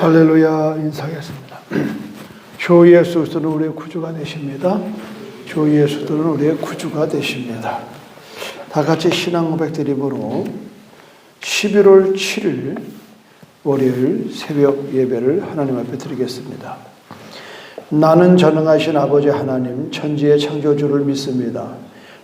할렐루야. 인사하겠습니다. 주 예수 그리스도는 우리의 구주가 되십니다. 주 예수 그리스도는 우리의 구주가 되십니다. 다 같이 신앙 고백 드림으로 11월 7일 월요일 새벽 예배를 하나님 앞에 드리겠습니다. 나는 전능하신 아버지 하나님 천지의 창조주를 믿습니다.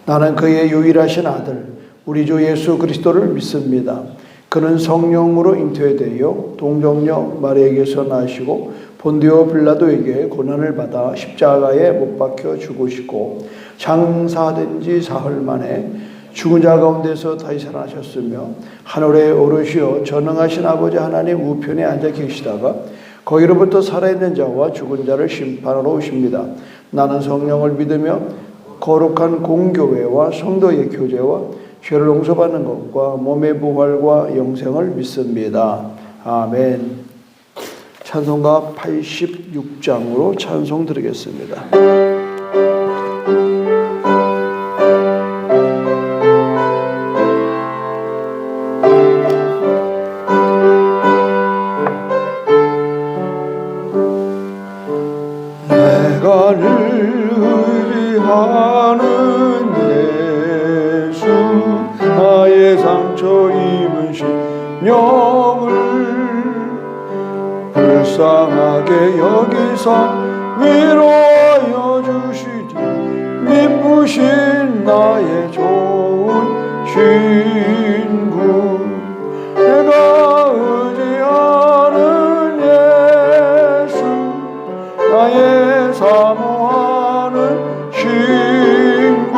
나는 그의 유일하신 아들 우리 주 예수 그리스도를 믿습니다. 그는 성령으로 잉태되어 동정녀 마리아에게서 나시고 본디오 빌라도에게 고난을 받아 십자가에 못 박혀 죽으시고 장사된 지 사흘 만에 죽은 자 가운데서 다시 살아나셨으며 하늘에 오르시어 전능하신 아버지 하나님 우편에 앉아 계시다가 거기로부터 살아있는 자와 죽은 자를 심판하러 오십니다. 나는 성령을 믿으며 거룩한 공교회와 성도의 교제와 죄를 용서받는 것과 몸의 부활과 영생을 믿습니다. 아멘. 찬송가 86장으로 찬송 드리겠습니다. 내가 늘 의지하는 예수 나의 상처 입은 심령을 불쌍하게 여기사 위로하여 주시니 미쁘신 나의 좋은 친구 내가 의지하는 예수 나의 사모하는 친구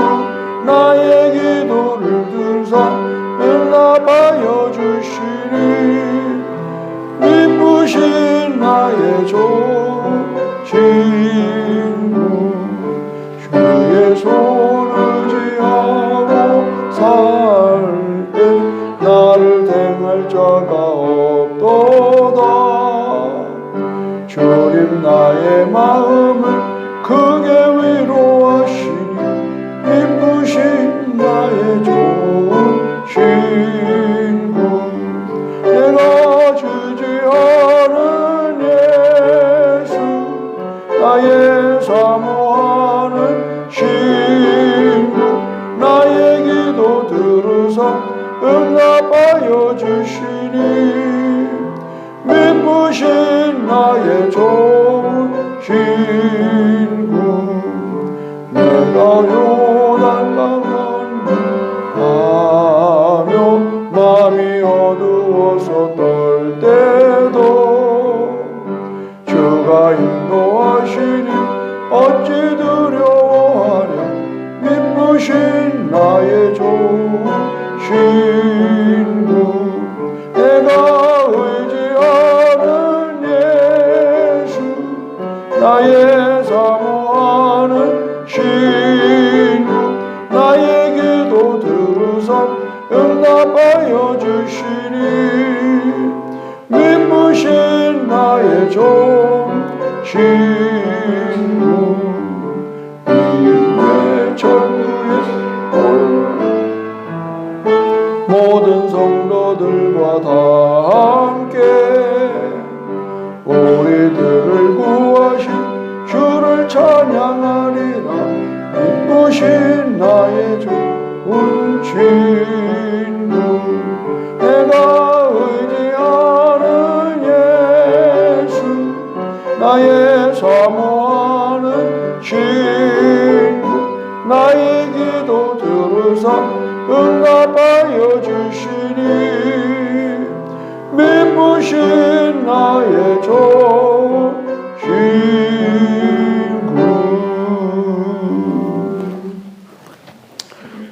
나의 기도를 들사 응답하여 주시니 미쁘신 나의 좋은 친구 주의 손 의지하고 살 때 나를 대할 자가 없도다. 주님 나의 마음을 크게 위로하시니 미쁘신 나의 좋은 친구 내가 주지하는 예수 나의 사모하는 친구 나의 기도 들으사 응답하여 주시니 미쁘신 나의 좋은 친구 내가 요단강 건너가며 마음이 어두워서 떨 때도 주가 인도하시니 어찌 두려워하랴 미쁘신 나의 좋은 친구 내가 의지하는 예수 나의 사모하는 친구 나의 기도 들으사 응답하여 주시니 미쁘신 나의 좋은 친구 이내 천국에 모든 성도들과 다 함께 우리들을 구하신 주를 찬양하리라 미쁘신 나의 좋은 친구 내가 의지하는 예수 나의 사모하는 친구 나의 기도 들으사 응답하여 주시니 미쁘신 나의 좋은 친구.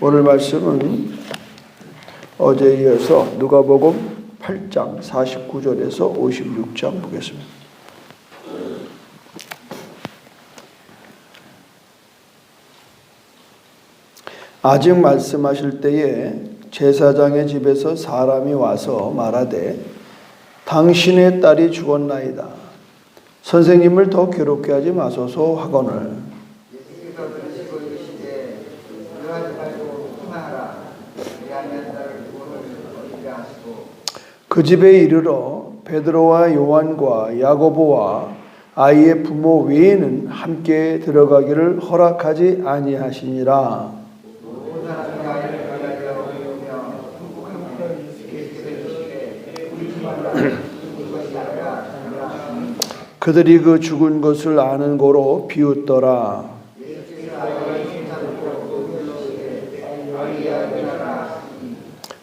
오늘 말씀은 어제에 이어서 누가복음 8장 49절에서 56장 보겠습니다. 아직 말씀하실 때에 제사장의 집에서 사람이 와서 말하되 당신의 딸이 죽었나이다. 선생님을 더 괴롭게 하지 마소서 하거늘 그 집에 이르러 베드로와 요한과 야고보와 아이의 부모 외에는 함께 들어가기를 허락하지 아니하시니라. 그들이 그 죽은 것을 아는 고로 비웃더라.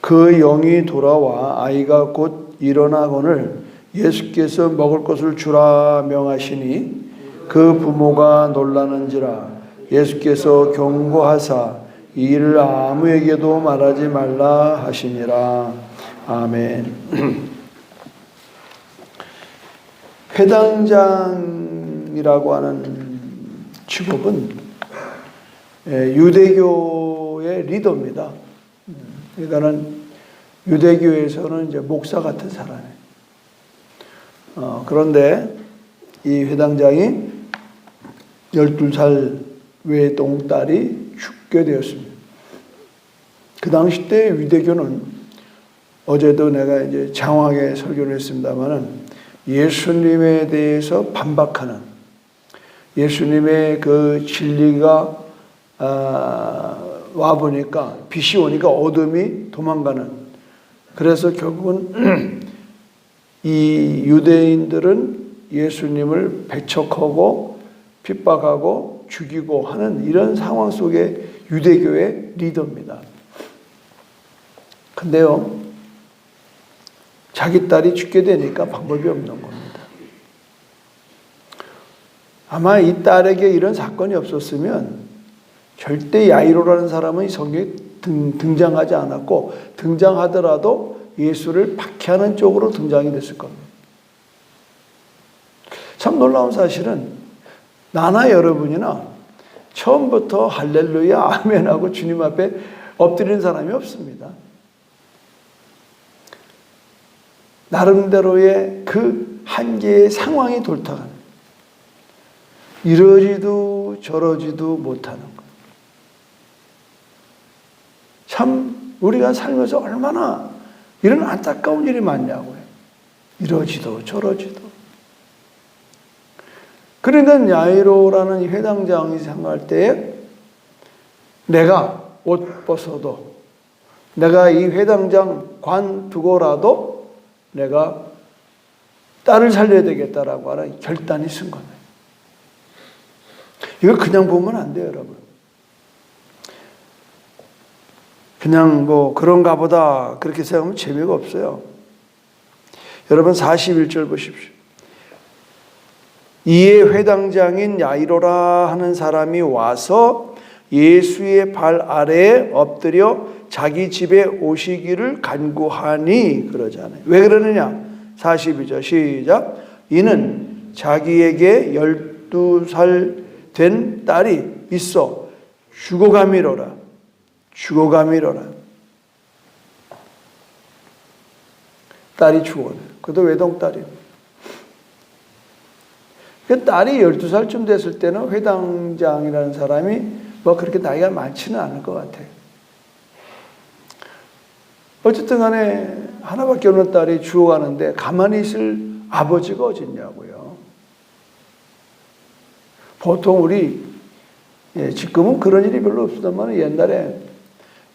그 영이 돌아와 아이가 곧 일어나거늘 예수께서 먹을 것을 주라 명하시니 그 부모가 놀라는지라. 예수께서 경고하사 이 일을 아무에게도 말하지 말라 하시니라. 아멘. 회당장이라고 하는 직업은 유대교의 리더입니다. 그러니까는 유대교에서는 이제 목사 같은 사람이에요. 그런데 이 회당장이 12살 외동딸이 죽게 되었습니다. 그 당시 때 유대교는 어제도 내가 이제 장황하게 설교를 했습니다만은 예수님에 대해서 반박하는, 예수님의 그 진리가 와 보니까, 빛이 오니까 어둠이 도망가는, 그래서 결국은 이 유대인들은 예수님을 배척하고 핍박하고 죽이고 하는 이런 상황 속에 유대교의 리더입니다. 근데요, 자기 딸이 죽게 되니까 방법이 없는 겁니다. 아마 이 딸에게 이런 사건이 없었으면 절대 야이로라는 사람은 성경에 등장하지 않았고, 등장하더라도 예수를 박해하는 쪽으로 등장이 됐을 겁니다. 참 놀라운 사실은 나나 여러분이나 처음부터 할렐루야 아멘하고 주님 앞에 엎드리는 사람이 없습니다. 나름대로의 그 한계의 상황이 돌아가는, 이러지도 저러지도 못하는 것. 참 우리가 살면서 얼마나 이런 안타까운 일이 많냐고요. 이러지도 저러지도. 그러니까 야이로라는 회당장이 생각할 때에 내가 옷 벗어도, 내가 이 회당장 관두고라도 내가 딸을 살려야 되겠다라고 하는 결단이 쓴 겁니다. 이거 그냥 보면 안 돼요, 여러분. 그냥 뭐 그런가 보다 그렇게 생각하면 재미가 없어요. 여러분 41절 보십시오. 이에 회당장인 야이로라 하는 사람이 와서 예수의 발 아래에 엎드려 자기 집에 오시기를 간구하니, 그러잖아요. 왜 그러느냐? 42절 시작. 이는 자기에게 12살 된 딸이 있어 죽어가미로라. 죽어가미로라. 딸이 죽어요. 그것도 외동딸이에요. 그 딸이 12살쯤 됐을 때는 회당장이라는 사람이 뭐 그렇게 나이가 많지는 않을 것 같아요. 어쨌든 간에 하나밖에 없는 딸이 죽어가는데 가만히 있을 아버지가 어딨냐고요. 보통 우리 지금은 그런 일이 별로 없었다만 옛날에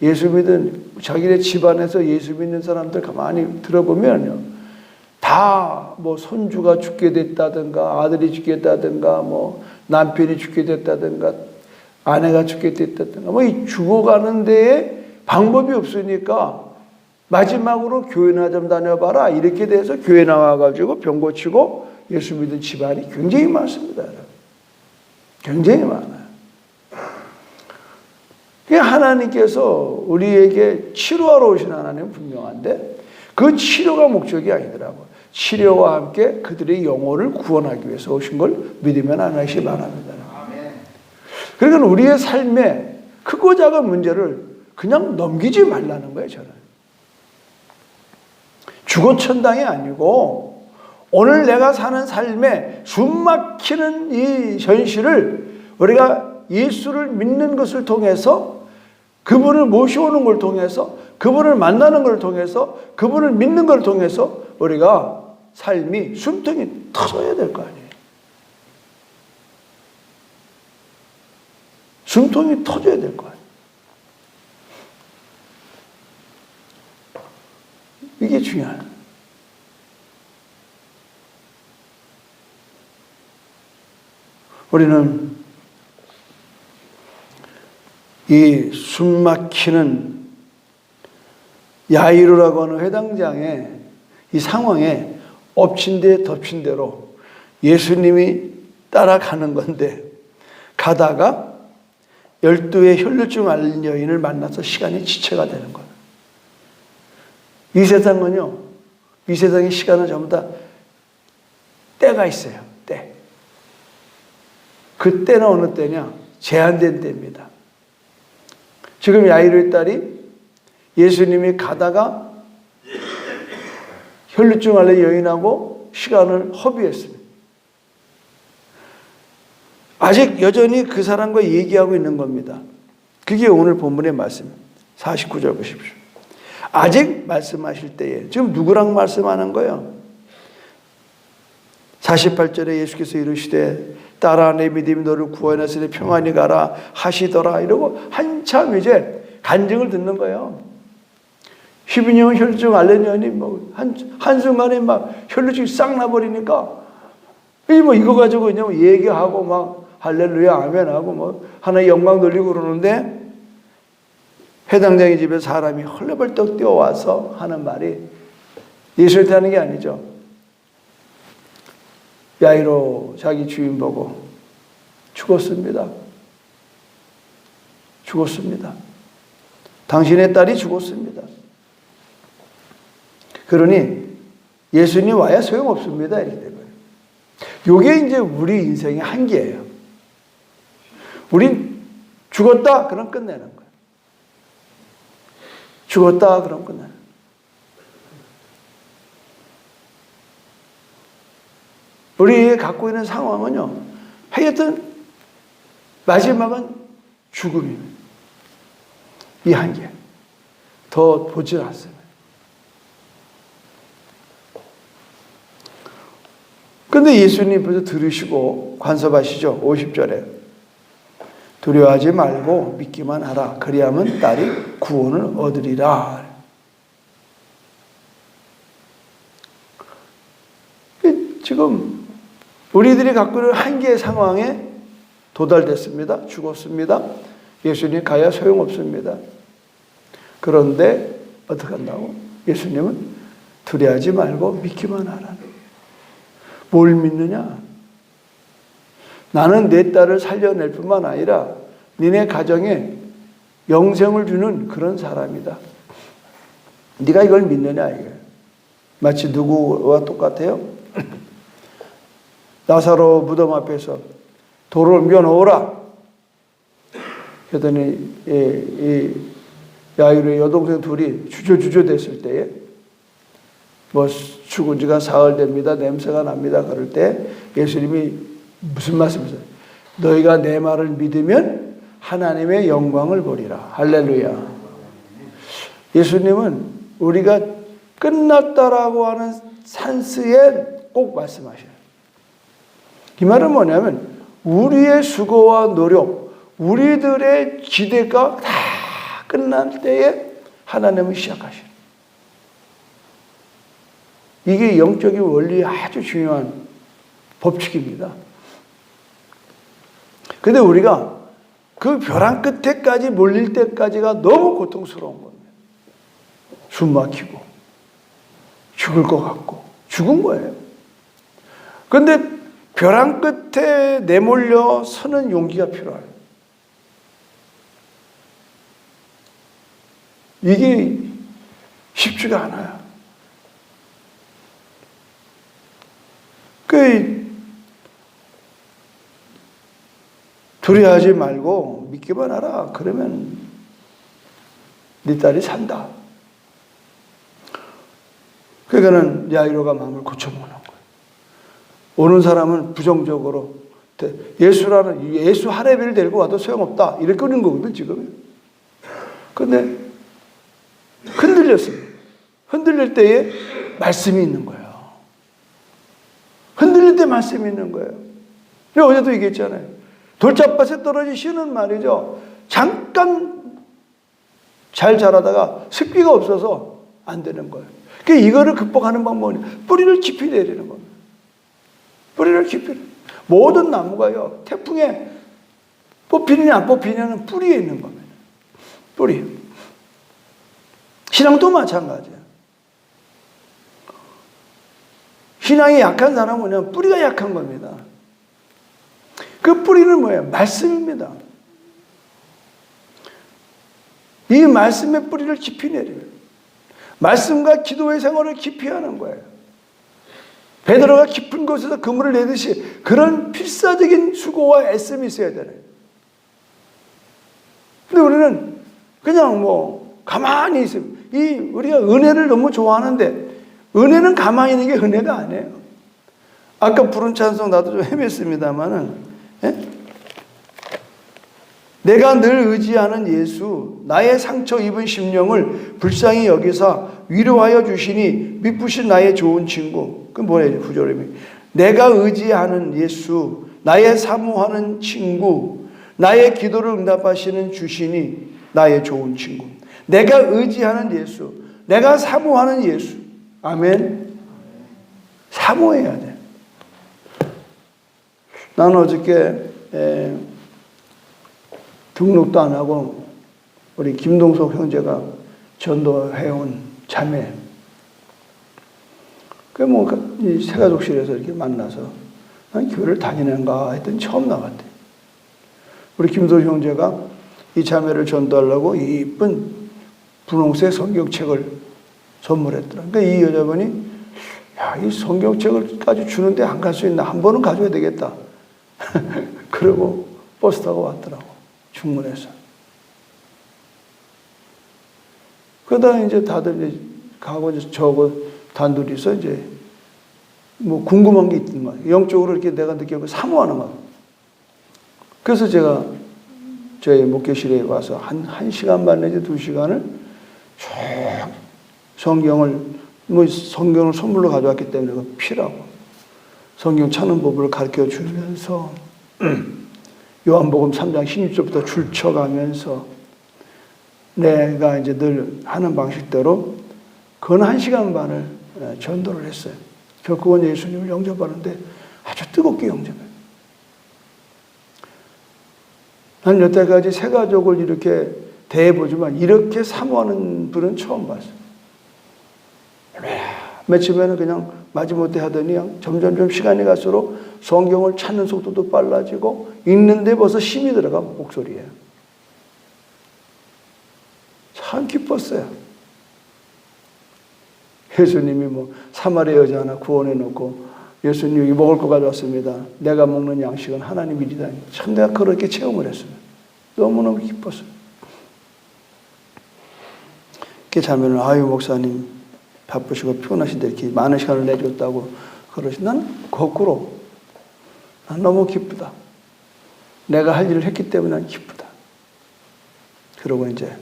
예수 믿은 자기네 집안에서 예수 믿는 사람들 가만히 들어보면요, 다 뭐 손주가 죽게 됐다든가 아들이 죽게 됐다든가 뭐 남편이 죽게 됐다든가 아내가 죽게 됐다든가 뭐 이 죽어가는 데에 방법이 없으니까 마지막으로 교회나 좀 다녀봐라 이렇게 돼서 교회 나와가지고 병 고치고 예수 믿은 집안이 굉장히 많습니다. 굉장히 많아요. 하나님께서 우리에게 치료하러 오신 하나님은 분명한데 그 치료가 목적이 아니더라고요. 치료와 함께 그들의 영혼을 구원하기 위해서 오신 걸 믿으면 안 하시기 바랍니다. 그러니까 우리의 삶에 크고 작은 문제를 그냥 넘기지 말라는 거예요, 저는. 주거천당이 아니고 오늘 내가 사는 삶에 숨막히는 이 현실을 우리가 예수를 믿는 것을 통해서, 그분을 모셔오는 걸 통해서, 그분을 만나는 걸 통해서, 그분을 믿는 걸 통해서 우리가 삶이 숨통이 터져야 될 거 아니에요. 숨통이 터져야 될 거 아니에요. 이게 중요해요. 우리는 이 숨막히는 야이로라고 하는 회당장의 이 상황에 엎친 데 덮친 대로 예수님이 따라가는 건데, 가다가 12의 혈루증 앓는 여인을 만나서 시간이 지체가 되는 거예요. 이 세상은요, 이 세상의 시간은 전부 다 때가 있어요. 때. 그 때는 어느 때냐? 제한된 때입니다. 지금 야이로의 딸이 예수님이 가다가 혈루증 앓는 여인하고 시간을 허비했습니다. 아직 여전히 그 사람과 얘기하고 있는 겁니다. 그게 오늘 본문의 말씀입니다. 49절 보십시오. 아직 말씀하실 때에, 지금 누구랑 말씀하는 거예요? 48절에 예수께서 이르시되 딸아 내 믿음이 너를 구원하시니 평안히 가라 하시더라, 이러고 한참 이제 간증을 듣는 거예요. 12년 혈루증 앓는 여인이 뭐 한순간에 막 혈루증이 싹 나버리니까 이거 가지고 그냥 얘기하고 막 할렐루야 아멘하고 뭐 하나의 영광 돌리고 그러는데, 회당장의 집에 사람이 헐레벌떡 뛰어와서 하는 말이, 예수한테 하는 게 아니죠. 야이로 자기 주인 보고 죽었습니다. 죽었습니다. 당신의 딸이 죽었습니다. 그러니 예수님 와야 소용없습니다. 이렇게 된 거예요. 이게 이제 우리 인생의 한계예요. 우린 죽었다 그럼 끝내는 거예요. 죽었다 그럼 끝내는 거예요. 우리 갖고 있는 상황은요, 하여튼 마지막은 죽음입니다. 이 한계. 더 보질 않습니다. 근데 예수님 벌써 들으시고 간섭하시죠. 50절에. 두려워하지 말고 믿기만 하라. 그리하면 딸이 구원을 얻으리라. 지금 우리들이 갖고 있는 한계의 상황에 도달됐습니다. 죽었습니다. 예수님 가야 소용없습니다. 그런데 어떻게 한다고? 예수님은 두려워하지 말고 믿기만 하라. 뭘 믿느냐? 나는 내 딸을 살려낼 뿐만 아니라 니네 가정에 영생을 주는 그런 사람이다. 네가 이걸 믿느냐 이게. 마치 누구와 똑같아요? 나사로 무덤 앞에서 돌을 옮겨놓으라. 그랬더니 이 야이로의 여동생 둘이 주저주저 됐을 때에, 뭐 죽은 지가 사흘 됩니다. 냄새가 납니다. 그럴 때 예수님이 무슨 말씀이세요? 너희가 내 말을 믿으면 하나님의 영광을 보리라. 할렐루야. 예수님은 우리가 끝났다라고 하는 산스에 꼭 말씀하셔요. 이 말은 뭐냐면 우리의 수고와 노력, 우리들의 기대가 다 끝날 때에 하나님은 시작하셔요. 이게 영적인 원리의 아주 중요한 법칙입니다. 근데 우리가 그 벼랑 끝에까지 몰릴 때까지가 너무 고통스러운 겁니다. 숨 막히고 죽을 것 같고 죽은 거예요. 근데 벼랑 끝에 내몰려 서는 용기가 필요해요. 이게 쉽지가 않아요. 두려워하지 말고 믿기만 하라. 그러면 네 딸이 산다. 그러니까는 야이로가 마음을 고쳐보는 거예요. 오는 사람은 부정적으로 예수 할애비를 데리고 와도 소용없다. 이렇게 끄는 거거든 지금. 근데 흔들렸습니다. 흔들릴 때에 말씀이 있는 거예요. 이런 데 말씀이 있는 거예요. 어제도 얘기했잖아요. 돌짝밭에 떨어지시는 말이죠. 잠깐 잘 자라다가 습기가 없어서 안 되는 거예요. 그러니까 이거를 극복하는 방법은 뿌리를 깊이 내리는 겁니다. 뿌리를 깊이. 모든 나무가요, 태풍에 뽑히느냐 안 뽑히느냐는 뿌리에 있는 겁니다. 뿌리. 신앙도 마찬가지예요. 신앙이 약한 사람은 그냥 뿌리가 약한 겁니다. 그 뿌리는 뭐예요? 말씀입니다. 이 말씀의 뿌리를 깊이 내려요. 말씀과 기도의 생활을 깊이 하는 거예요. 베드로가 깊은 곳에서 그물을 내듯이 그런 필사적인 수고와 애씀이 있어야 되는 거예요. 근데 우리는 그냥 뭐 가만히 있으면, 우리가 은혜를 너무 좋아하는데 은혜는 가만히 있는 게 은혜가 아니에요. 아까 부른 찬송 나도 좀 헤맸습니다만은, 내가 늘 의지하는 예수, 나의 상처 입은 심령을 불쌍히 여기사 위로하여 주시니 미쁘신 나의 좋은 친구. 그 뭐예요, 구절음이? 내가 의지하는 예수, 나의 사모하는 친구, 나의 기도를 응답하시는 주시니 나의 좋은 친구. 내가 의지하는 예수, 내가 사모하는 예수. 아멘. 사모해야 돼. 나는 어저께 등록도 안 하고 우리 김동석 형제가 전도해온 자매, 이 새가족실에서 이렇게 만나서 난 교회를 다니는가 했더니 처음 나갔대. 우리 김동석 형제가 이 자매를 전도하려고 이쁜 분홍색 성경책을 선물했더라. 그러니까 이 여자분이, 야, 이 성경책을까지 주는데 안 갈 수 있나? 한 번은 가져야 되겠다. 그러고 버스 타고 왔더라고. 중문에서. 그러다 이제 다들 이제 가고 이제 저거 단둘이서 이제 뭐 궁금한 게 있던 거야. 영적으로 이렇게 내가 느끼고 사모하는 거야. 그래서 제가 저희 목교실에 와서 한 시간 반 내지 2시간을 쭉 성경을 선물로 가져왔기 때문에 그거 피라고. 성경 찾는 법을 가르쳐 주면서 요한복음 3장 16절부터 줄쳐가면서 내가 이제 늘 하는 방식대로 그건 1시간 반을 전도를 했어요. 그건 예수님을 영접하는데 아주 뜨겁게 영접해요. 난 여태까지 새 가족을 이렇게 대해보지만 이렇게 사모하는 분은 처음 봤어요. 며칠 전에 그냥 마지못해 하더니 점점 시간이 갈수록 성경을 찾는 속도도 빨라지고 읽는데 벌써 힘이 들어가 목소리에. 참 기뻤어요. 예수님이 뭐 사마리아 여자 하나 구원해 놓고 예수님 여기 먹을 거 가져왔습니다. 내가 먹는 양식은 하나님 일이다니. 참 내가 그렇게 체험을 했어요. 너무너무 기뻤어요. 그 자매는 아유 목사님 바쁘시고 피곤하신데 이렇게 많은 시간을 내줬다고 그러시. 난 거꾸로 난 너무 기쁘다. 내가 할 일을 했기 때문에 난 기쁘다. 그러고 이제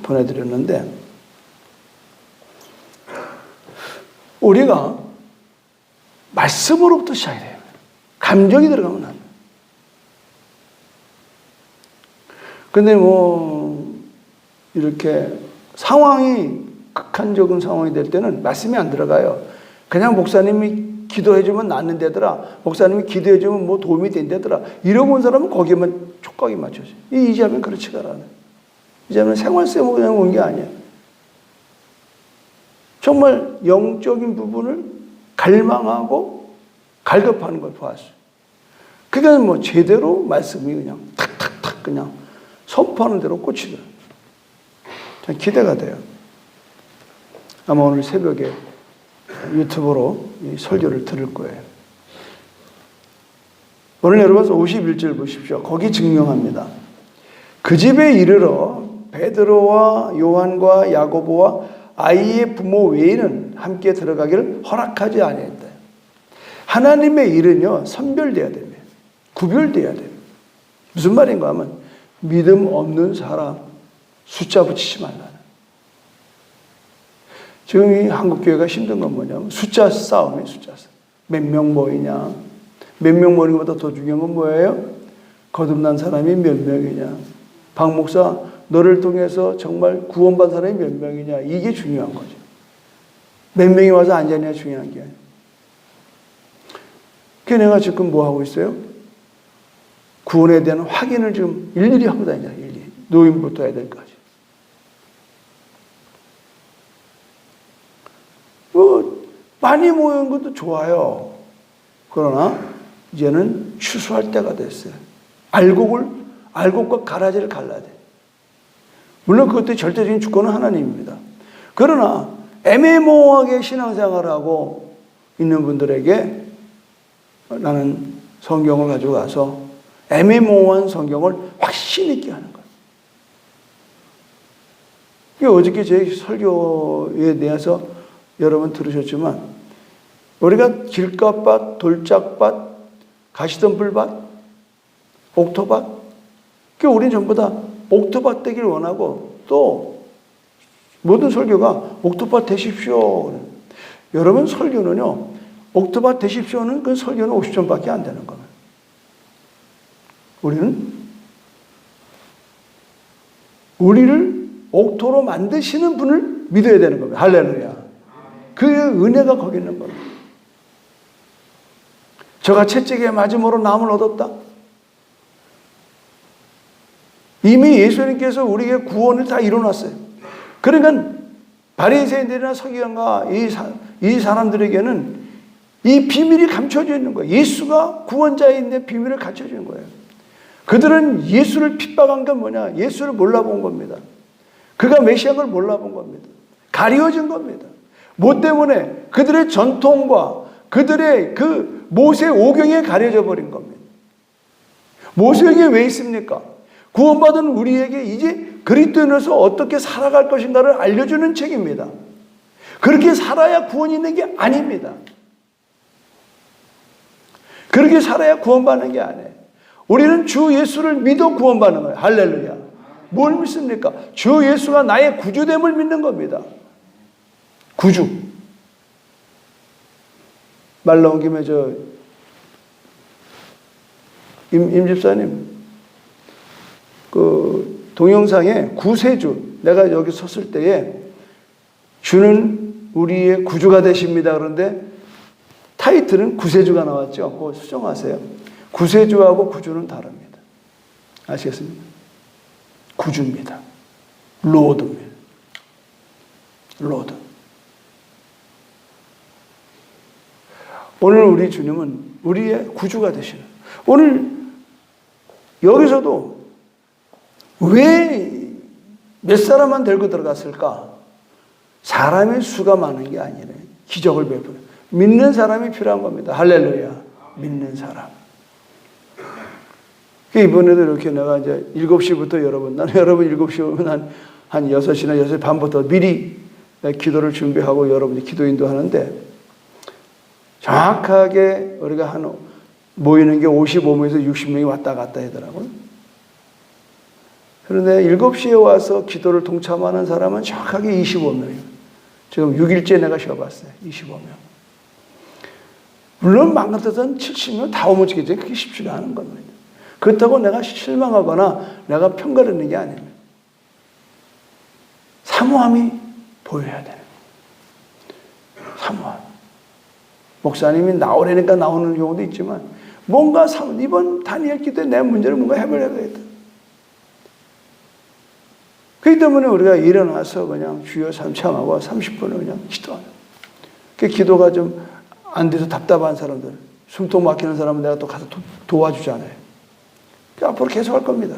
보내드렸는데 우리가 말씀으로부터 시작이 돼요. 감정이 들어가면 안 돼요. 근데 뭐 이렇게 상황이 극한적인 상황이 될 때는 말씀이 안 들어가요. 그냥 목사님이 기도해주면 낫는다더라. 목사님이 기도해주면 뭐 도움이 된다더라. 이러고 온 사람은 거기에만 촉각이 맞춰져요. 이 자매는 그렇지가 않아요. 이 자매는 생활쌤으로 그냥 온 게 아니에요. 정말 영적인 부분을 갈망하고 갈급하는 걸 보았어요. 그게 뭐 제대로 말씀이 그냥 탁탁탁 그냥 선포하는 대로 꽂히더라고요. 참 기대가 돼요. 아마 오늘 새벽에 유튜브로 이 설교를 들을 거예요. 오늘 여러분 51절 보십시오. 거기 증명합니다. 그 집에 이르러 베드로와 요한과 야고보와 아이의 부모 외에는 함께 들어가기를 허락하지 아니했다. 하나님의 일은요 선별돼야 됩니다. 구별돼야 돼요. 무슨 말인가 하면 믿음 없는 사람 숫자 붙이지 말라는. 지금 이 한국교회가 힘든 건 뭐냐면 숫자 싸움이에요. 숫자 싸움. 몇 명 모이냐? 몇 명 모이는 것보다 더 중요한 건 뭐예요? 거듭난 사람이 몇 명이냐? 박 목사, 너를 통해서 정말 구원받은 사람이 몇 명이냐? 이게 중요한 거죠. 몇 명이 와서 앉았냐 중요한 게 아니에요. 그 내가 지금 뭐 하고 있어요? 구원에 대한 확인을 지금 일일이 하고 다니냐, 일일이. 노인부터 애들까지. 많이 모이는 것도 좋아요. 그러나 이제는 추수할 때가 됐어요. 알곡과 가라지를 갈라야 돼. 물론 그것도 절대적인 주권은 하나님입니다. 그러나 애매모호하게 신앙생활하고 있는 분들에게 나는 성경을 가지고 가서 애매모호한 성경을 확신 있게 하는 거예요. 이게 어저께 제 설교에 대해서 여러분 들으셨지만 우리가 길가밭, 돌짝밭, 가시덤불밭, 옥토밭, 우리는 전부 다 옥토밭 되기를 원하고 또 모든 설교가 옥토밭 되십시오. 여러분 설교는요, 옥토밭 되십시오는 그 설교는 50점밖에 안 되는 겁니다. 우리를 옥토로 만드시는 분을 믿어야 되는 겁니다. 할렐루야. 그의 은혜가 거기 있는 겁니다. 저가 채찍에 맞음으로 남을 얻었다. 이미 예수님께서 우리에게 구원을 다 이뤄놨어요. 그러니까 바리새인들이나 서기관과 이 사람들에게는 이 비밀이 감춰져 있는 거예요. 예수가 구원자인데 비밀을 감춰주는 거예요. 그들은 예수를 핍박한 건 뭐냐? 예수를 몰라본 겁니다. 그가 메시아인 걸 몰라본 겁니다. 가려진 겁니다. 뭐 때문에? 그들의 전통과 그들의 그 모세 오경에 가려져 버린 겁니다. 모세오경이 왜 있습니까? 구원받은 우리에게 이제 그리스도인으로서 어떻게 살아갈 것인가를 알려주는 책입니다. 그렇게 살아야 구원이 있는 게 아닙니다. 그렇게 살아야 구원받는 게 아니에요. 우리는 주 예수를 믿어 구원받는 거예요. 할렐루야. 뭘 믿습니까? 주 예수가 나의 구주됨을 믿는 겁니다. 구주. 말 나온 김에 임 집사님, 그 동영상에 구세주, 내가 여기 섰을 때에 주는 우리의 구주가 되십니다. 그런데 타이틀은 구세주가 나왔죠. 그거 수정하세요. 구세주하고 구주는 다릅니다. 아시겠습니까? 구주입니다. 로드입니다. 로드. 오늘 우리 주님은 우리의 구주가 되시는. 오늘 여기서도 왜 몇 사람만 데리고 들어갔을까? 사람의 수가 많은 게 아니래. 기적을 베푸는. 믿는 사람이 필요한 겁니다. 할렐루야. 믿는 사람. 이번에도 이렇게 내가 이제 7시부터 나는 여러분 7시 오면 한 6시나 6시 반부터 미리 기도를 준비하고 여러분이 기도 인도하는데 정확하게 우리가 모이는 게 55명에서 60명이 왔다 갔다 하더라고요. 그런데 7시에 와서 기도를 동참하는 사람은 정확하게 25명이에요. 지금 6일째 내가 쉬어봤어요. 25명. 물론 맘 같아서는 70명 다 오면 좋겠지. 그게 쉽지가 않은 겁니다. 그렇다고 내가 실망하거나 내가 평가하는 게 아닙니다. 사모함이 보여야 되는 거예요. 사모함. 목사님이 나오려니까 나오는 경우도 있지만 뭔가 이번 다니엘 기도에 내 문제를 뭔가 해보려야겠다. 그렇기 때문에 우리가 일어나서 그냥 주여 참하고 30분을 그냥 기도하는. 그 기도가 좀 안 돼서 답답한 사람들, 숨통 막히는 사람은 내가 또 가서 도와주잖아요. 앞으로 계속 할 겁니다.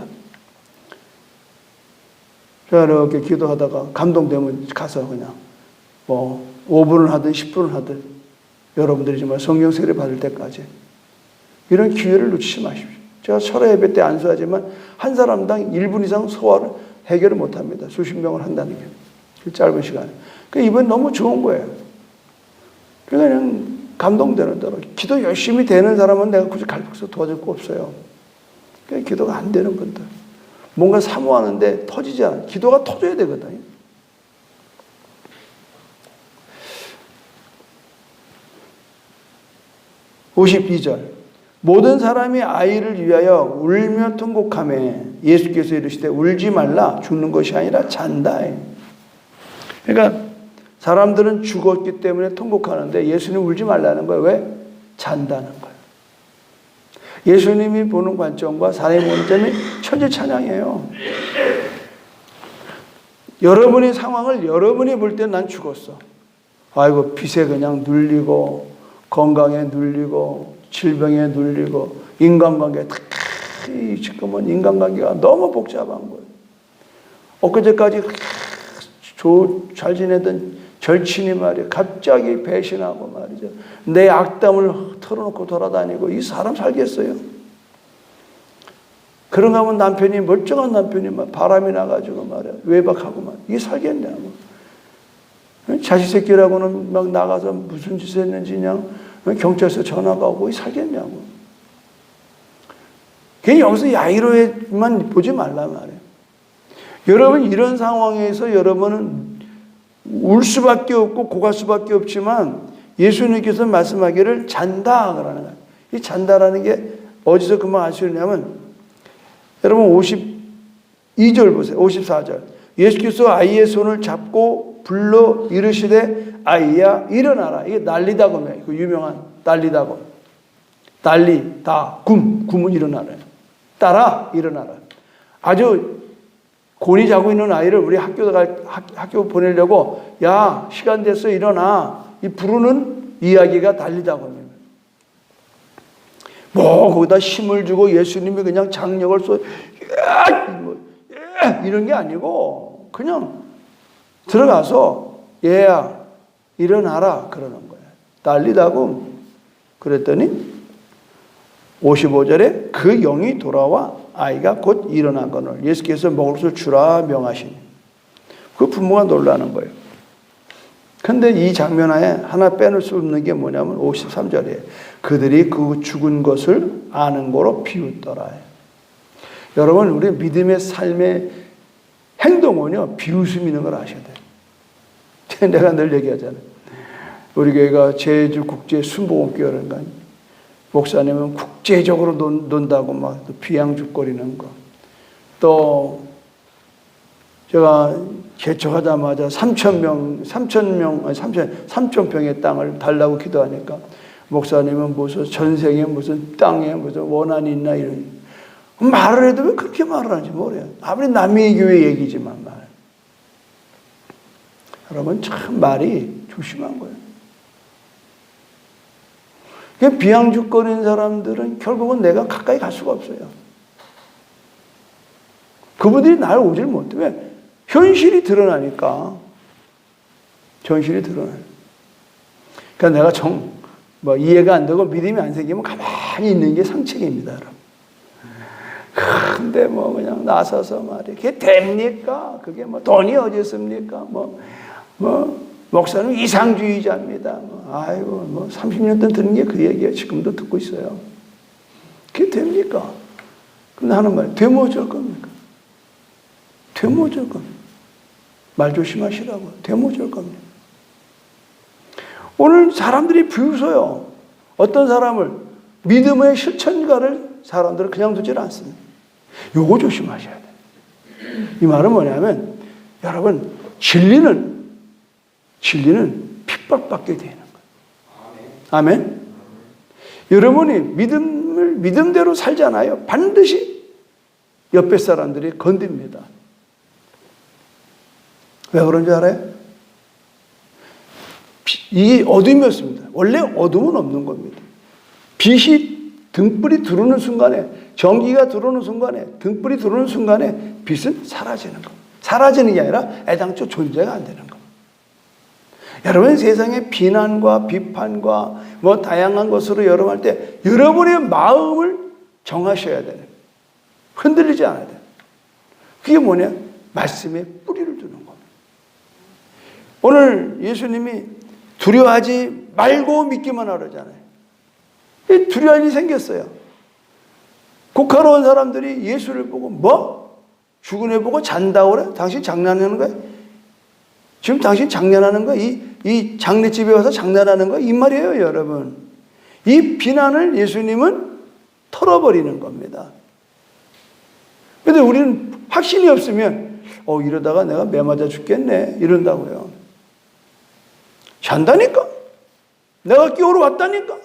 제가 이렇게 기도하다가 감동되면 가서 그냥 5분을 하든 10분을 하든 여러분들이 정말 성경 세례 받을 때까지 이런 기회를 놓치지 마십시오. 제가 철회 예배 때 안수하지만 한 사람당 1분 이상 소화를 해결을 못합니다. 수십 명을 한다는 게. 그 짧은 시간에. 이번 너무 좋은 거예요. 그냥 감동되는 대로 기도 열심히 되는 사람은 내가 굳이 갈비서 도와줄 거 없어요. 기도가 안 되는 분들. 뭔가 사모하는데 터지지 않아요. 기도가 터져야 되거든요. 52절. 모든 사람이 아이를 위하여 울며 통곡하며 예수께서 이르시되 울지 말라 죽는 것이 아니라 잔다. 그러니까 사람들은 죽었기 때문에 통곡하는데 예수님 울지 말라는 거예요. 왜? 잔다는 거예요. 예수님이 보는 관점과 사람이 보는 관점이 천지차량이에요. 여러분의 상황을 여러분이 볼 때 난 죽었어. 아이고 빚에 그냥 눌리고 건강에 눌리고 질병에 눌리고 인간관계, 특히 지금은 인간관계가 너무 복잡한 거예요. 엊그제까지 잘 지내던 절친이 말이야 갑자기 배신하고 말이죠. 내 악담을 털어놓고 돌아다니고 이 사람 살겠어요? 그런가 하면 남편이 멀쩡한 남편이 막 바람이 나가지고 말이야 외박하고 말 이게 살겠냐고. 자식 새끼라고는 막 나가서 무슨 짓을 했는지 그냥 경찰서 전화가 오고 이게 살겠냐고. 괜히 여기서 야이로에만 보지 말란 말이에요. 여러분 이런 상황에서 여러분은 울 수밖에 없고 고갈 수밖에 없지만 예수님께서 말씀하기를 잔다 그러는 거예요. 이 잔다라는 게 어디서 그만 알 수 있냐면 여러분 52절 보세요. 54절. 예수께서 아이의 손을 잡고 불러 이르시되 아이야 일어나라. 이게 난리다곰이에요. 그 유명한 난리다곰. 난리다 굼은 일어나라. 따라 일어나라. 아주 곤히 자고 있는 아이를 우리 학교 보내려고 야 시간 됐어 일어나 이 부르는 이야기가 난리다곰이에요. 뭐 거기다 힘을 주고 예수님이 그냥 장력을 쏘 이런 게 아니고 그냥 들어가서 얘야 일어나라 그러는 거예요. 난리다곰. 그랬더니 55절에 그 영이 돌아와 아이가 곧 일어나거늘 예수께서 먹을 것을 주라 명하시니 그 부모가 놀라는 거예요. 근데 이 장면 안에 하나 빼놓을 수 없는 게 뭐냐면 53절이에요. 그들이 그 죽은 것을 아는 거로 비웃더라. 여러분 우리 믿음의 삶의 행동은요 비웃음이 있는 걸 아셔야 돼요. 내가 늘 얘기하잖아요. 우리 교회가 제주국제순복음교회라는 목사님은 국제적으로 논다고 막 비양죽거리는 거. 또 제가 개척하자마자 3,000평의 땅을 달라고 기도하니까 목사님은 무슨 전생에 무슨 땅에 무슨 원한이 있나 이런 말을 해도 왜 그렇게 말을 하는지 모르겠어요. 아무리 남의 교회 얘기지만 말. 여러분 참 말이 조심한 거예요. 비양죽거리는 사람들은 결국은 내가 가까이 갈 수가 없어요. 그분들이 나를 오질 못해. 왜? 현실이 드러나니까. 현실이 드러나요. 그러니까 내가 이해가 안 되고 믿음이 안 생기면 가만히 있는 게 상책입니다, 여러분. 근데 그냥 나서서 말이야. 그게 됩니까? 그게 돈이 어디 있습니까? 목사는 이상주의자입니다. 아이고, 30년 동안 듣는 게 그 얘기예요. 지금도 듣고 있어요. 그게 됩니까? 근데 하는 말, 되면 어쩔 겁니까? 되면 어쩔 겁니까? 말 조심하시라고요. 되면 어쩔 겁니까? 오늘 사람들이 비웃어요. 어떤 사람을, 믿음의 실천가를 사람들은 그냥 두질 않습니다. 요거 조심하셔야 돼요. 이 말은 뭐냐면, 여러분, 진리는 핍박받게 되는 거예요. 아멘? 여러분이 믿음대로 살잖아요. 반드시 옆에 사람들이 건듭니다. 왜 그런지 알아요? 이 어둠이었습니다. 원래 어둠은 없는 겁니다. 빛이 등불이 들어오는 순간에, 전기가 들어오는 순간에, 등불이 들어오는 순간에 빛은 사라지는 겁니다. 사라지는 게 아니라 애당초 존재가 안 되는 겁니다. 여러분 세상에 비난과 비판과 다양한 것으로 여러분 할 때 여러분의 마음을 정하셔야 돼요. 흔들리지 않아야 돼요. 그게 뭐냐? 말씀에 뿌리를 두는 겁니다. 오늘 예수님이 두려워하지 말고 믿기만 하라잖아요. 두려운 일이 생겼어요. 곡하러 온 사람들이 예수를 보고 죽은 애 보고 잔다고 그래? 당신 장난하는 거야? 지금 당신 장난하는 거야? 이 장례집에 와서 장난하는 거야? 이 말이에요, 여러분. 이 비난을 예수님은 털어버리는 겁니다. 그런데 우리는 확신이 없으면 이러다가 내가 매 맞아 죽겠네 이런다고요. 잔다니까. 내가 끼우러 왔다니까.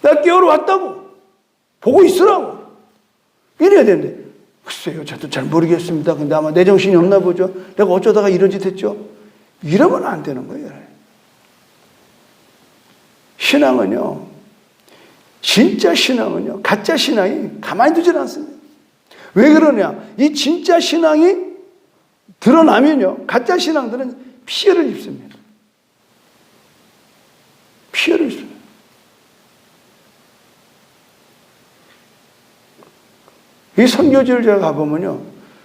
내가 끼우러 왔다고. 보고 있으라고. 이래야 되는데 글쎄요 저도 잘 모르겠습니다. 근데 아마 내 정신이 없나 보죠. 내가 어쩌다가 이런 짓 했죠. 이러면 안 되는 거예요. 신앙은요, 진짜 신앙은요, 가짜 신앙이 가만히 두질 않습니다. 왜 그러냐? 이 진짜 신앙이 드러나면요, 가짜 신앙들은 피해를 입습니다. 피해를 입습니다. 이 선교지를 제가 가보면요,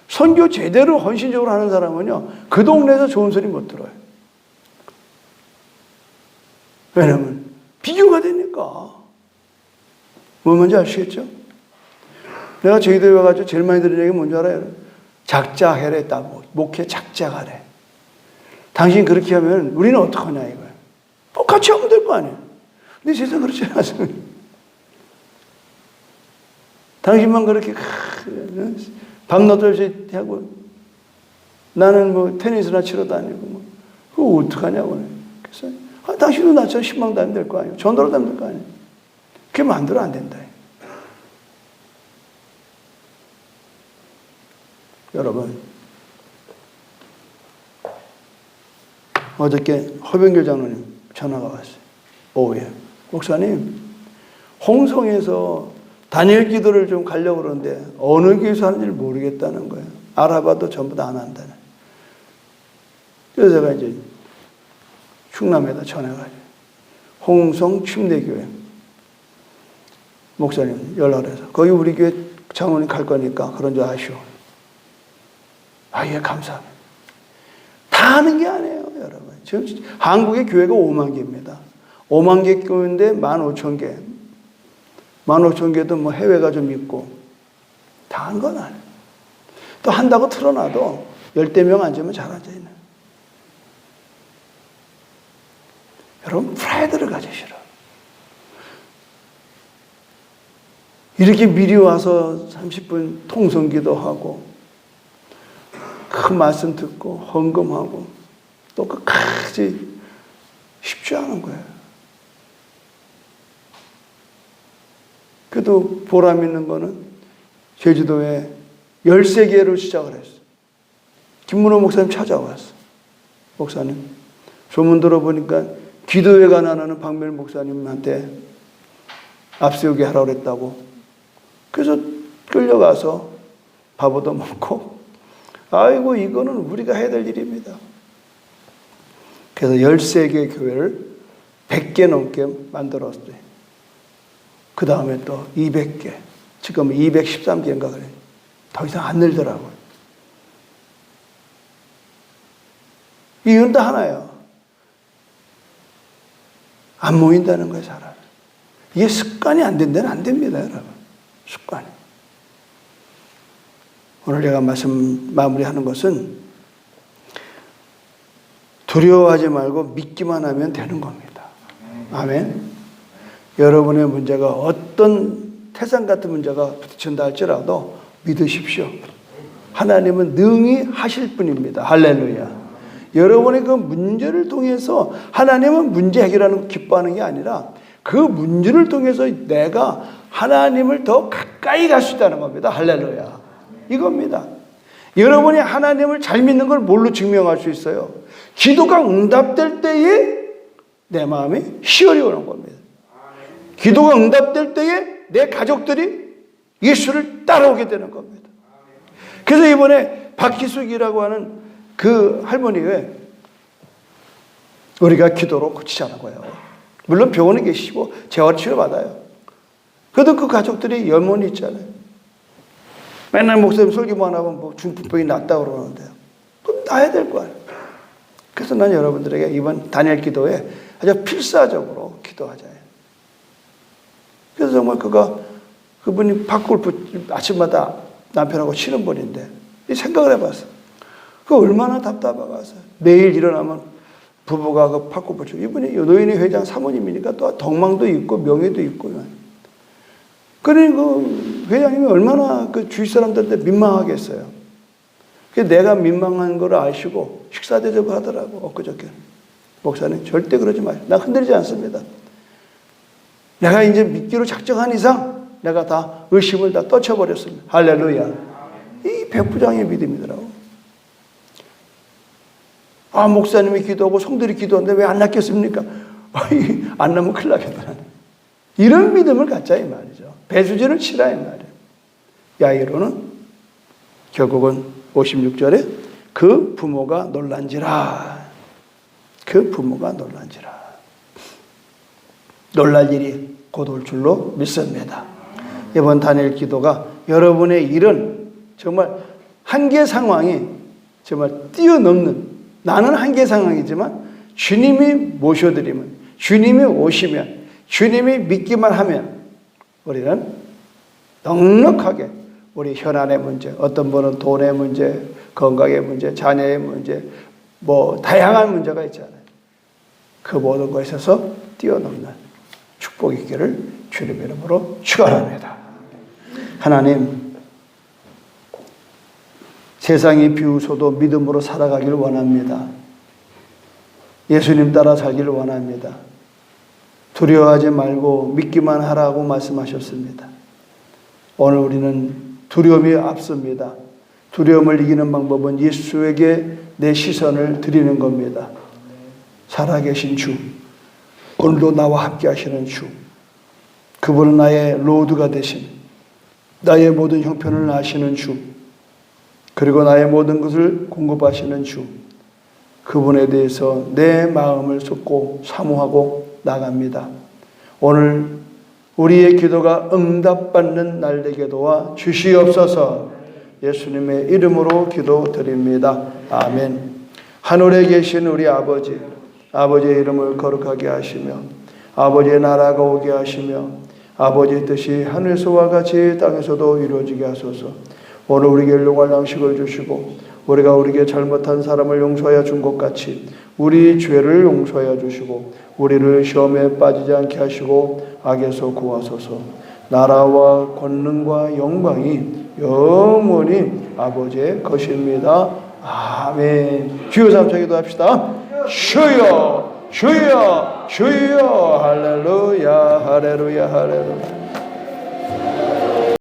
선교 제대로 헌신적으로 하는 사람은요, 그 동네에서 좋은 소리 못 들어요. 왜냐면 비교가 되니까. 뭐 뭔지 아시겠죠? 내가 저희들에 와가지고 제일 많이 들은 얘기 뭔지 알아요? 작자해래, 목회 작자하래. 당신 그렇게 하면 우리는 어떡하냐 이거예요. 같이 하면 될 거 아니에요. 근데 세상 그렇지 않습니다. 당신만 그렇게 밤낮 없이 하고 나는 뭐 테니스나 치러 다니고 뭐 그거 어떡하냐고. 그래서 당신도 나처럼 신방 다니면 될 거 아니에요. 전도로 다니면 될 거 아니에요. 그게 마음대로 안 된다. 여러분, 어저께 허병길 장로님 전화가 왔어요. 오후에. 목사님, 홍성에서 단일 기도를 좀 가려고 그러는데 어느 교회에서 하는지를 모르겠다는 거예요. 알아봐도 전부 다 안 한다는. 그래서 제가 이제 충남에다 전해가지고 홍성 침례교회 목사님 연락을 해서 거기 우리 교회 장로님 갈 거니까 그런 줄 아시오. 예, 감사합니다. 다 하는 게 아니에요, 여러분. 지금 한국의 교회가 5만 개입니다. 5만 개 교회인데 15,000개. 15,000개도 뭐 해외가 좀 있고 다 한 건 아니에요. 또 한다고 틀어놔도 10명 앉으면 잘 앉아있는. 여러분, 프라이드를 가지시라. 이렇게 미리 와서 30분 통성기도 하고 큰 말씀 듣고 헌금하고 또 끝까지 쉽지 않은 거예요. 그래도 보람 있는 거는 제주도에 13개로 시작을 했어요. 김문호 목사님 찾아왔어. 목사님, 소문 들어보니까 기도회가 나누는 박멸 목사님한테 앞세우게 하라고 그랬다고. 그래서 끌려가서 밥 얻어 먹고, 아이고, 이거는 우리가 해야 될 일입니다. 그래서 13개 교회를 100개 넘게 만들었어요. 그 다음에 또 200개, 지금 213개인가 그래요. 더 이상 안 늘더라고요. 이유는 다 하나예요. 안 모인다는 거예요, 사람. 이게 습관이 안 된 데는 안 됩니다, 여러분. 습관이. 오늘 제가 말씀 마무리하는 것은 두려워하지 말고 믿기만 하면 되는 겁니다. 아멘. 여러분의 문제가 어떤 태산 같은 문제가 부딪힌다 할지라도 믿으십시오. 하나님은 능히 하실 분입니다. 할렐루야. 여러분의 그 문제를 통해서 하나님은 문제 해결하는 거 기뻐하는 게 아니라 그 문제를 통해서 내가 하나님을 더 가까이 갈 수 있다는 겁니다. 할렐루야. 이겁니다. 여러분이 하나님을 잘 믿는 걸 뭘로 증명할 수 있어요? 기도가 응답될 때에 내 마음에 희열이 오는 겁니다. 기도가 응답될 때에 내 가족들이 예수를 따라오게 되는 겁니다. 그래서 이번에 박희숙이라고 하는 그 할머니 왜 우리가 기도로 고치자고요. 물론 병원에 계시고 재활치료 받아요. 그래도 그 가족들이 염원이 있잖아요. 맨날 목사님 설교만 하면 뭐 중풍병이 낫다고 그러는데요. 그럼 나야 될 거 아니에요. 그래서 난 여러분들에게 이번 단일 기도에 아주 필사적으로 기도하자요. 그래서 정말 그분이 팝골프 아침마다 남편하고 치는 분인데 이 생각을 해봤어. 그 얼마나 답답하겠어요. 매일 일어나면 부부가 그 파코부처 이분이 노인회 회장 사모님이니까 또 덕망도 있고 명예도 있고. 그러니 그 회장님이 얼마나 그 주위 사람들한테 민망하겠어요. 그래서 내가 민망한 걸 아시고 식사 대접을 하더라고. 엊그저께. 목사님 절대 그러지 마요. 나 흔들리지 않습니다. 내가 이제 믿기로 작정한 이상 내가 다 의심을 다 떨쳐버렸습니다. 할렐루야. 이 백부장의 믿음이더라고. 아, 목사님이 기도하고 성들이 기도하는데 왜 안 낫겠습니까? 안 나면 큰일 나겠다. 이런 믿음을 갖자 이 말이죠. 배수진을 치라 이 말이에요. 야이로는 결국은 56절에 그 부모가 놀란지라. 그 부모가 놀란지라. 놀랄 일이 곧 올 줄로 믿습니다. 이번 다니엘 기도가 여러분의 일은 정말 한계 상황이 정말 뛰어넘는, 나는 한계 상황이지만 주님이 모셔드리면, 주님이 오시면, 주님이 믿기만 하면 우리는 넉넉하게 우리 현안의 문제, 어떤 분은 돈의 문제, 건강의 문제, 자녀의 문제, 다양한 문제가 있잖아요. 그 모든 것에서 뛰어넘는 축복이 있기를 주님의 이름으로 축원합니다. 하나님, 세상이 비웃어도 믿음으로 살아가기를 원합니다. 예수님 따라 살기를 원합니다. 두려워하지 말고 믿기만 하라고 말씀하셨습니다. 오늘 우리는 두려움이 앞섭니다. 두려움을 이기는 방법은 예수에게 내 시선을 드리는 겁니다. 살아계신 주, 오늘도 나와 함께 하시는 주, 그분은 나의 로드가 되신, 나의 모든 형편을 아시는 주, 그리고 나의 모든 것을 공급하시는 주, 그분에 대해서 내 마음을 쏟고 사모하고 나갑니다. 오늘 우리의 기도가 응답받는 날 되게 도와 주시옵소서. 예수님의 이름으로 기도드립니다. 아멘. 하늘에 계신 우리 아버지, 아버지의 이름을 거룩하게 하시며 아버지의 나라가 오게 하시며 아버지의 뜻이 하늘에서와 같이 땅에서도 이루어지게 하소서. 오늘 우리에게 일용할 양식을 주시고 우리가 우리에게 잘못한 사람을 용서하여 준 것 같이 우리 죄를 용서하여 주시고 우리를 시험에 빠지지 않게 하시고 악에서 구하소서. 나라와 권능과 영광이 영원히 아버지의 것입니다. 아멘. 주여 삼차 기도합시다. 주여 주여 주여. 할렐루야 할렐루야 할렐루야.